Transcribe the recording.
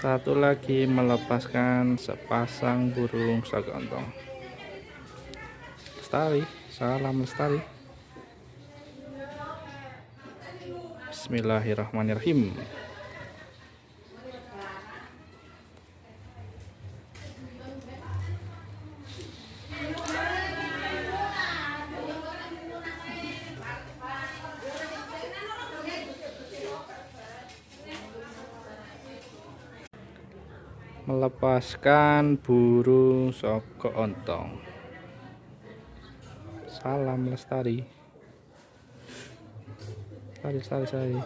Satu lagi melepaskan sepasang burung sagontong. Lestari, salam lestari. Bismillahirrahmanirrahim. Melepaskan burung sagontong. Salam lestari. Lestari.